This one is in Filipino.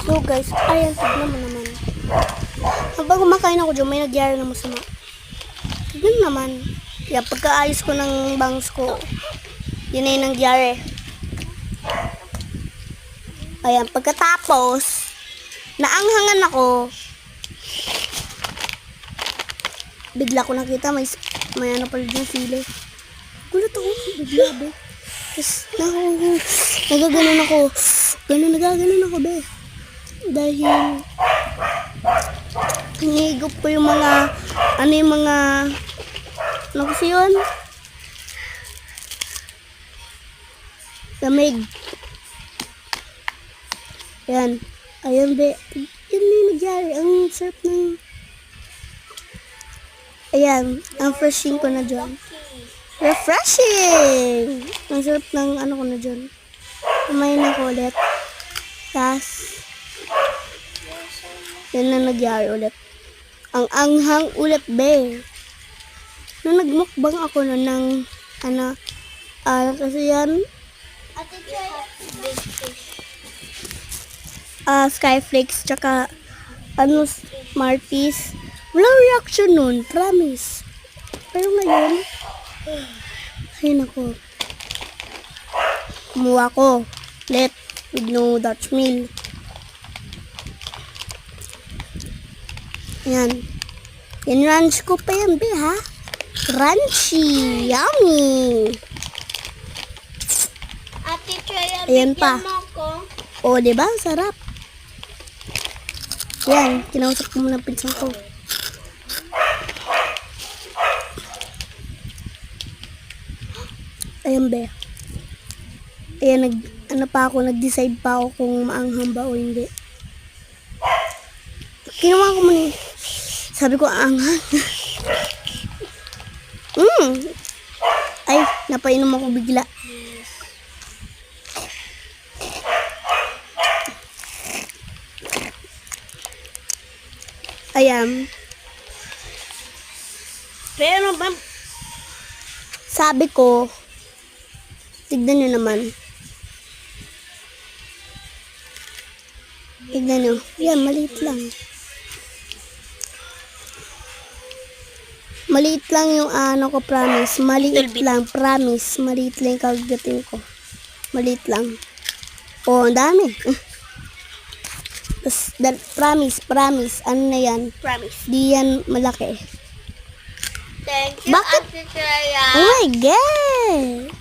So guys, ayan, tignan mo naman. Habang kumakain ako dyan, may nagyari na masama. Tignan naman. Yeah, pagkaayos ko ng bangs ko, yun na yung nangyari. Ayan, pagkatapos, naanghangan ako, bigla ko nakita, may ano pala dyan, sili. Gulat ako, bigla, be. Tapos, nagaganon ako. Nagaganon ako, be. Dahil, hinigop ko yung mga, ano kasi yun? Lamig. Ayan. Ayan, be. Yun na yung nagyari. Ang sarap ng... Ayan. Ang freshing ko na dyan. Refreshing! Ang sarap ng ano ko na dyan. Kumain ako ulit. Tapos, yan na nagyari ulit. Ang anghang ulit, be. Nung nagmukbang ako nun ng, kasi yan, Skyflakes, tsaka, Smarties. Walang reaction nun, promise. Pero ngayon, ay nako. Kumuha ko, ulit, with no Dutch meal. Yan. Yan ranch ko pa yan, be, ha? Crunchy. Yummy. Ate Choya, Ayan pa. bigyan mo ko. O, diba? Sarap. Yan. Kinausap ko muna pinsan ko. Ayan, be. Ayan, nag-decide pa ako kung maanghang ba o hindi. Kinuha ko muna. Sabi ko, anghang. Ay, napainom ako bigla. Ayan. Pero, sabi ko, tignan nyo naman. Tignan nyo. Yan, maliit lang. Maliit lang yung ko, promise. Maliit lang, promise. Maliit lang yung kagatin ko. Maliit lang. Oh, ang dami. Promise. Ano na yan? Promise. Di yan malaki. Thank you, Bakit? Ate Choya. Oh my God!